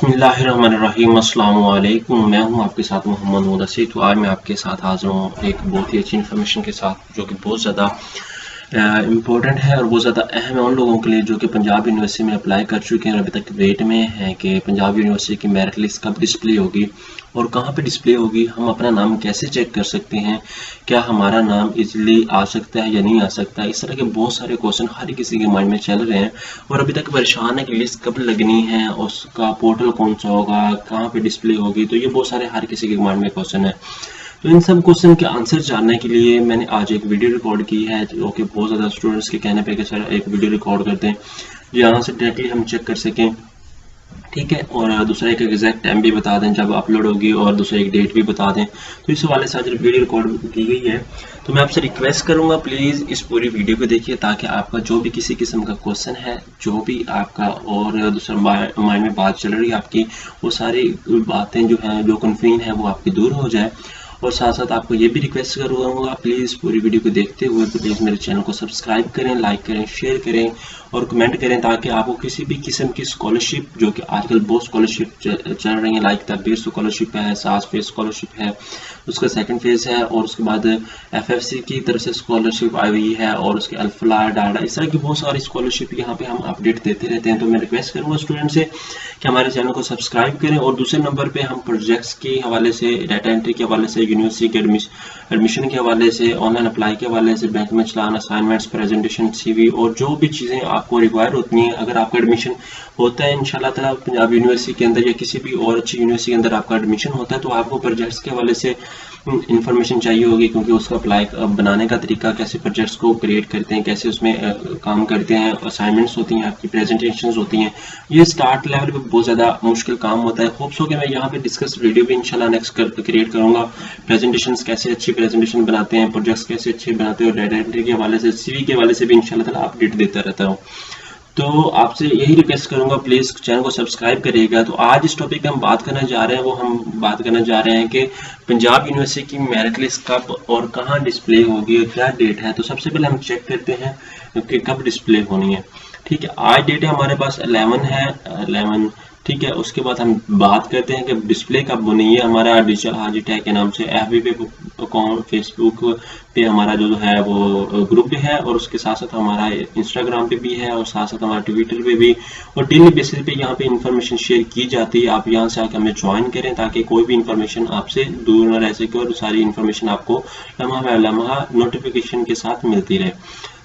बिस्मिल्लाहिर्रहमानिर्रहीम अस्सलाम वालेकुम। मैं हूं आपके साथ मोहम्मद मुदस्सिर। तो आज मैं आपके साथ हाज़िर हूं एक बहुत ही अच्छी इन्फॉर्मेशन के साथ जो कि बहुत ज़्यादा इम्पोर्टेंट है और बहुत ज़्यादा अहम है उन लोगों के लिए जो कि पंजाब यूनिवर्सिटी में अप्लाई कर चुके हैं और अभी तक वेट में हैं कि पंजाब यूनिवर्सिटी की मेरिट लिस्ट कब डिस्प्ले होगी और कहाँ पे डिस्प्ले होगी, हम अपना नाम कैसे चेक कर सकते हैं, क्या हमारा नाम इजीली आ सकता है या नहीं आ सकता। इस तरह के बहुत सारे क्वेश्चन हर किसी के माइंड में चल रहे हैं और अभी तक परेशान है कि लिस्ट कब लगनी है, उसका पोर्टल कौन सा होगा, कहाँ पे डिस्प्ले होगी। तो ये बहुत सारे हर किसी के माइंड में क्वेश्चन है। तो इन सब क्वेश्चन के आंसर जानने के लिए मैंने आज एक वीडियो रिकॉर्ड की है जो कि बहुत ज़्यादा स्टूडेंट्स के कहने पे कि सर एक वीडियो रिकॉर्ड करते हैं जहाँ से डायरेक्टली हम चेक कर सकें, ठीक है। और दूसरा एक एग्जैक्ट टाइम भी बता दें जब अपलोड होगी और दूसरा एक डेट भी बता दें। तो इस हवाले से आज वीडियो रिकॉर्ड की गई है। तो मैं आपसे रिक्वेस्ट करूंगा प्लीज़ इस पूरी वीडियो को देखिए ताकि आपका जो भी किसी किस्म का क्वेश्चन है, जो भी आपका और दूसरा माइंड में बात चल रही है आपकी, वो सारी बातें जो हैं जो कन्फ्यूजन है वो आपकी दूर हो जाए। और साथ साथ आपको ये भी रिक्वेस्ट करूँगा प्लीज़ पूरी वीडियो को देखते हुए तो प्लीज़ मेरे चैनल को सब्सक्राइब करें, लाइक करें, शेयर करें और कमेंट करें ताकि आपको किसी भी किस्म की स्कॉलरशिप, जो कि आजकल बहुत स्कॉलरशिप चल रही है, लाइक तब्बीर स्कॉलरशिप है, सास फेज स्कॉलरशिप है, उसका सेकंड फेज है और उसके बाद एफएफसी की तरफ से स्कॉलरशिप आई हुई है और उसके अल्फला डाटा, इस तरह की बहुत सारी स्कॉलरशिप यहाँ पे हम अपडेट देते रहते हैं। तो मैं रिक्वेस्ट करूँगा स्टूडेंट से कि हमारे चैनल को सब्सक्राइब करें। और दूसरे नंबर पे हम प्रोजेक्ट्स के हवाले से, डाटा एंट्री के हवाले से, यूनिवर्सिटी के एडमिशन के हवाले से, ऑनलाइन अप्लाई के हवाले से, बैंक में चलान, असाइनमेंट्स, प्रेजेंटेशन, सीवी और जो भी चीज़ें आपको रिक्वायर होती हैं, अगर आपका एडमिशन होता है इंशाल्लाह ताला पंजाब यूनिवर्सिटी के अंदर या किसी भी और अच्छी यूनिवर्सिटी के अंदर आपका एडमिशन होता है तो आपको प्रोजेक्ट्स के हवाले से इन्फॉर्मेशन चाहिए होगी, क्योंकि उसका अप्लाई बनाने का तरीका, कैसे प्रोजेक्ट्स को क्रिएट करते हैं, कैसे उसमें काम करते हैं, असाइनमेंट्स होती हैं, आपकी प्रेजेंटेशंस होती हैं, ये स्टार्ट लेवल पे बहुत ज़्यादा मुश्किल काम होता है। होप्स हो कि मैं यहाँ पे डिस्कस वीडियो भी इंशाल्लाह नेक्स्ट क्रिएट करूँगा। प्रेजेंटेशंस कैसे अच्छी प्रेजेंटेशन बनाते हैं, प्रोजेक्ट्स कैसे अच्छे बनाते हैं और डाटा एंट्री के हवाले से, सीवी के हवाले से भी इंशाल्लाह ताला अपडेट देता रहता हूँ। तो आपसे यही रिक्वेस्ट करूंगा प्लीज़ चैनल को सब्सक्राइब करिएगा। तो आज इस टॉपिक पे हम बात करने जा रहे हैं, वो हम बात करने जा रहे हैं कि पंजाब यूनिवर्सिटी की मेरिट लिस्ट कब और कहाँ डिस्प्ले होगी और क्या डेट है। तो सबसे पहले हम चेक करते हैं कि कब डिस्प्ले होनी है। ठीक है, आज डेट है हमारे पास 11 है, 11, ठीक है। उसके बाद हम बात करते हैं कि डिस्प्ले कब होनी है। हमारा डिजिटल हाजी टैग के नाम से एफबी पे अकाउंट, फेसबुक पे हमारा जो है वो ग्रुप भी है और उसके साथ साथ हमारा इंस्टाग्राम पे भी है और साथ साथ हमारा ट्विटर पे भी, और डेली बेसिस पे यहाँ पे इंफॉर्मेशन शेयर की जाती है। आप यहाँ से आकर हमें ज्वाइन करें ताकि कोई भी इंफॉर्मेशन आपसे दूर न रह सके और सारी इंफॉर्मेशन आपको लम्हा ब लम्हा नोटिफिकेशन के साथ मिलती रहे।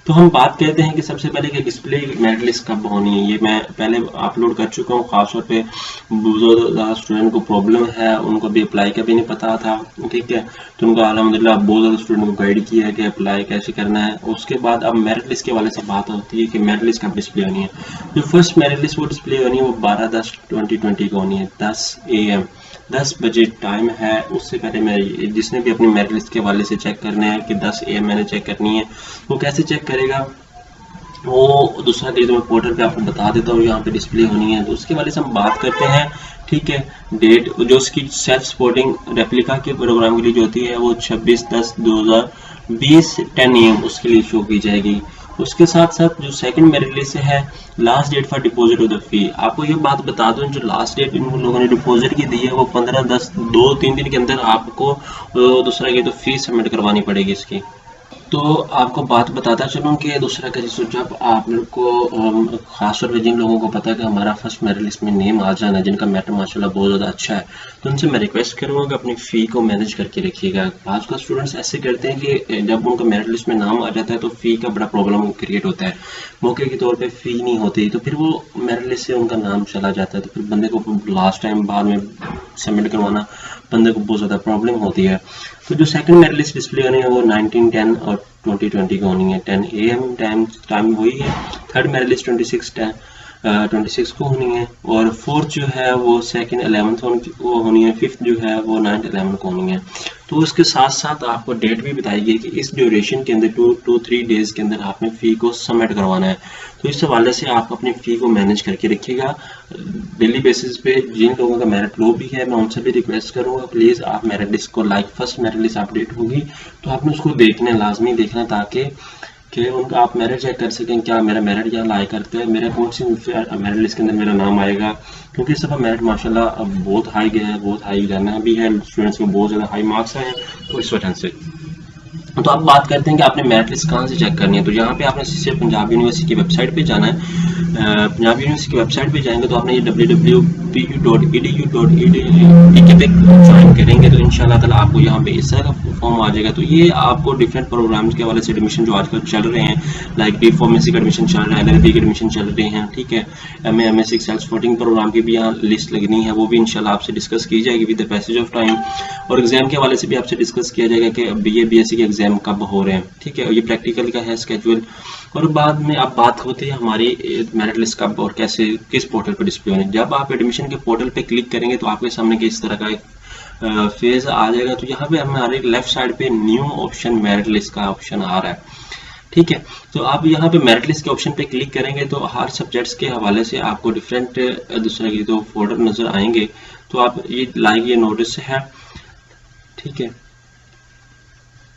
तो हम बात करते हैं कि सबसे पहले कि डिस्प्ले मेरिट लिस्ट कब होनी है। ये मैं पहले अपलोड कर चुका हूँ, खासतौर पे बहुत ज़्यादा स्टूडेंट को प्रॉब्लम है, उनको भी अप्लाई का भी नहीं पता था, ठीक है। तो उनको अल्हम्दुलिल्लाह बहुत ज़्यादा स्टूडेंट को गाइड किया है कि अप्लाई कैसे करना है। उसके बाद अब मेरिट लिस्ट के वाले से बात होती है कि मेरिट लिस्ट कब डिस्प्ले होनी है। जो फर्स्ट मेरिट लिस्ट वो डिस्प्ले होनी है वो 12/10/2020 को होनी है, 10 AM, 10 बजे टाइम है। उससे पहले मैं जिसने भी अपनी मेरिट लिस्ट के हवाले से चेक करना है कि 10 AM मैंने चेक करनी है, वो कैसे चेक करेगा, वो दूसरा चीज़ मैं पोर्टल पे आपको बता देता हूँ, यहाँ पे डिस्प्ले होनी है। तो उसके वाले से हम बात करते हैं, ठीक है। डेट जो उसकी सेल्फ सपोर्टिंग रेप्लिका के प्रोग्राम के लिए जो होती है वो 26/10/2020 10 AM उसके लिए शो की जाएगी। उसके साथ साथ जो सेकंड मेरिट लिस्ट है, last date for deposit of the fee. आपको ये बात बता दूं, जो लास्ट डेट इन लोगों ने डिपॉजिट की दी है वो 15/10, 2-3 दिन के अंदर आपको दूसरा की तो फीस सबमिट करवानी पड़ेगी इसकी। तो आपको बात बताता चलूँ कि दूसरा का जैसे जब आप लोग को खासतौर पर जिन लोगों को पता है कि हमारा फर्स्ट मेरिट लिस्ट में नेम आ जाना है, जिनका मैटर माशाल्लाह बहुत ज़्यादा अच्छा है, तो उनसे मैं रिक्वेस्ट करूँगा कि अपनी फ़ी को मैनेज करके रखिएगा। आजकल स्टूडेंट्स ऐसे करते हैं कि जब उनका मेरिट लिस्ट में नाम आ जाता है तो फ़ी का बड़ा प्रॉब्लम क्रिएट होता है, मौके के तौर पर फ़ी नहीं होती, तो फिर वो मेरिट लिस्ट से उनका नाम चला जाता है, तो फिर बंदे को लास्ट टाइम बाद में सबमिट करवाना बंदे को बहुत ज़्यादा प्रॉब्लम होती है। तो जो सेकंड मेरिट लिस्ट डिस्प्ले होनी है वो 19/10 और 2020 को होनी है, 10 AM टाइम वही है। थर्ड मेरिट लिस्ट 26 को होनी है और फोर्थ जो है वो 2nd 11th को होनी है, फिफ्थ जो है वो 9th 11th को होनी है। तो उसके साथ साथ आपको डेट भी बताई गई कि इस ड्यूरेशन के अंदर 2-3 डेज के अंदर आपने फ़ी को सबमिट करवाना है। तो इस हवाले से आप अपनी फ़ी को मैनेज करके रखिएगा। डेली बेसिस पे जिन लोगों का मेरिट लो भी है मैं उनसे भी रिक्वेस्ट करूँगा प्लीज़ आप मेरिट लिस्ट को, like first merit list update होगी तो आपने उसको देखना, लाजमी देखना, ताकि कि उनका आप मेरिट चेक कर सकें, क्या मेरा मेरिट यहाँ लाई करता है, मेरा कौन सी मेरिट लिस्ट के अंदर मेरा नाम आएगा, क्योंकि इस दफ़ा मेरिट माशाल्लाह अब बहुत हाई गया है, बहुत हाई जाना भी है, स्टूडेंट्स को बहुत ज़्यादा हाई मार्क्स आए हैं, तो इस वजह से। तो आप बात करते हैं कि आपने मेरिट लिस्ट कहाँ से चेक करनी है, तो यहाँ पे आपने सिर्फ पंजाब यूनिवर्सिटी की वेबसाइट पे जाना है। पंजाब यूनिवर्सिटी की वेबसाइट पे जाएंगे तो आपने ये www.pu.edu.edu पे ज्वाइन करेंगे तो इंशाल्लाह ताला आपको यहाँ पे इस तरह का फॉर्म आ जाएगा। तो ये आपको डिफरेंट प्रोग्राम्स के हवाले से एडमिशन जो आजकल चल रहे हैं, लाइक डी फार्मेसी का एडमिशन चल रहा है, LLB के एडमिशन चल रहे हैं, ठीक है, MA MSc सेल्स 14 प्रोग्राम की भी यहाँ लिस्ट लगनी है, वो भी इंशाल्लाह आपसे डिस्कस की जाएगी with the passage of time. और एग्जाम के हवाले से भी आपसे डिस्कस किया जाएगा कि BA BSc के एग्जाम कब हो रहे हैं, ठीक है, ये प्रैक्टिकल का है स्केड्यूल। और बाद में अब बात होती है हमारी मेरिट लिस्ट कब और कैसे किस पोर्टल पर डिस्प्ले होने। जब आप एडमिशन के पोर्टल पे क्लिक करेंगे तो आपके सामने किस तरह का एक फेज आ जाएगा। तो यहाँ पे हमारे लेफ्ट साइड पे न्यू ऑप्शन मेरिट लिस्ट का ऑप्शन आ रहा है, ठीक है। तो आप यहाँ पे मेरिट लिस्ट के ऑप्शन पे क्लिक करेंगे तो हर सब्जेक्ट्स के हवाले से आपको डिफरेंट दूसरे की तो फोल्डर नजर आएंगे। तो आप ये लाइक ये नोटिस है, ठीक है,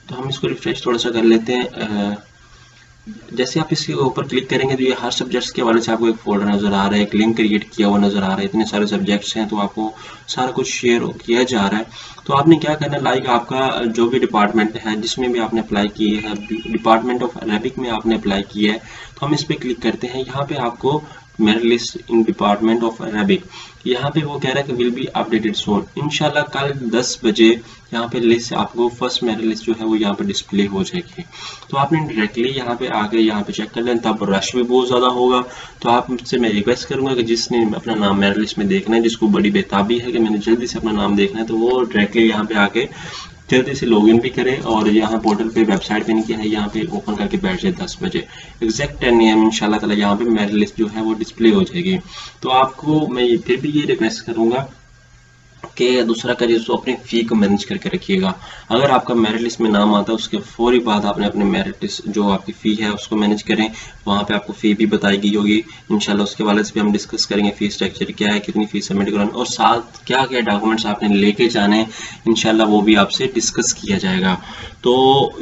तो हम इसको रिफ्रेश थोड़ा सा कर लेते हैं। जैसे आप इसके ऊपर क्लिक करेंगे तो ये हर सब्जेक्ट्स के हवाले से आपको एक फोल्डर नजर आ रहा है, एक लिंक क्रिएट किया हुआ नजर आ रहा है, इतने सारे सब्जेक्ट्स हैं तो आपको सारा कुछ शेयर किया जा रहा है। तो आपने क्या करना है, लाइक आपका जो भी डिपार्टमेंट है जिसमें भी आपने अप्लाई किए है, डिपार्टमेंट ऑफ अरेबिक में आपने अप्लाई किया है तो हम इस पर क्लिक करते हैं। यहाँ पे आपको merit list in department of Arabic, यहाँ पे वो कह रहा है कि विल बी अपडेटेड सून, इंशाल्लाह कल 10 बजे यहाँ पे लिस्ट आपको फर्स्ट मेरिट लिस्ट जो है वो यहाँ पे डिस्प्ले हो जाएगी। तो आपने डायरेक्टली यहाँ पे आके यहाँ पे चेक कर लें, तब रश भी बहुत ज़्यादा होगा। तो आपसे मैं रिक्वेस्ट करूँगा कि जिसने अपना नाम मेरिट लिस्ट में देखना है, जिसको बड़ी बेताबी है कि मैंने जल्दी से अपना नाम देखना है, तो वो डायरेक्टली यहाँ पे आके जल्दी से लॉगिन भी करें और यहाँ पोर्टल पे वेबसाइट पे नहीं किया है, यहाँ पे ओपन करके बैठ जाए 10 बजे एग्जैक्ट 10 AM इंशाल्लाह ताला यहाँ पे मेरिट लिस्ट जो है वो डिस्प्ले हो जाएगी। तो आपको मैं फिर भी ये रिक्वेस्ट करूँगा कि दूसरा करिए तो अपनी फ़ी को मैनेज करके रखिएगा। अगर आपका मेरिट लिस्ट में नाम आता है उसके फौरी बाद आपने अपने मेरिट लिस्ट जो आपकी फ़ी है उसको मैनेज करें, वहाँ पे आपको फ़ी भी बताई गई होगी इंशाल्लाह, उसके वाले से भी हम डिस्कस करेंगे फ़ी स्ट्रक्चर क्या है, कितनी फ़ीस सबमिट करानी और साथ क्या क्या डॉक्यूमेंट्स आपने लेके जाने इंशाल्लाह वो भी आपसे डिस्कस किया जाएगा। तो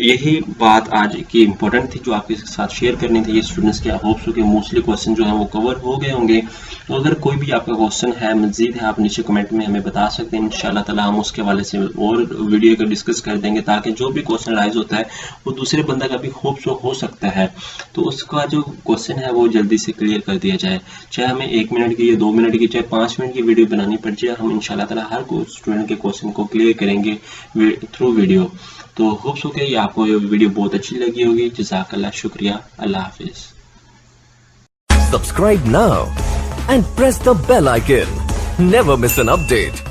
यही बात आज की इम्पोर्टेंट थी जो आपके साथ शेयर करनी थी। ये स्टूडेंट्स के होप्स के मोस्टली क्वेश्चन जो है वो कवर हो गए होंगे। तो अगर कोई भी आपका क्वेश्चन है मजीद है आप नीचे कमेंट में हमें बता सकते हैं, इंशाल्लाह ताला हम उसके हवाले से और वीडियो को डिस्कस कर देंगे ताकि जो भी क्वेश्चन राइज होता है वो दूसरे बंदा का भी होप्स हो सकता है तो उसका जो क्वेश्चन है वो जल्दी से क्लियर कर दिया जाए। चाहे हमें 1 मिनट की या 2 मिनट की चाहे 5 मिनट की वीडियो बनानी पड़ जाए, हम इंशाल्लाह ताला हर स्टूडेंट के क्वेश्चन को क्लियर करेंगे थ्रू वीडियो। तो होप्स हो कि आपको ये वीडियो बहुत अच्छी लगी होगी। जज़ाकल्लाह, शुक्रिया, अल्लाह हाफिज। Subscribe now and press the bell icon. Never miss an update.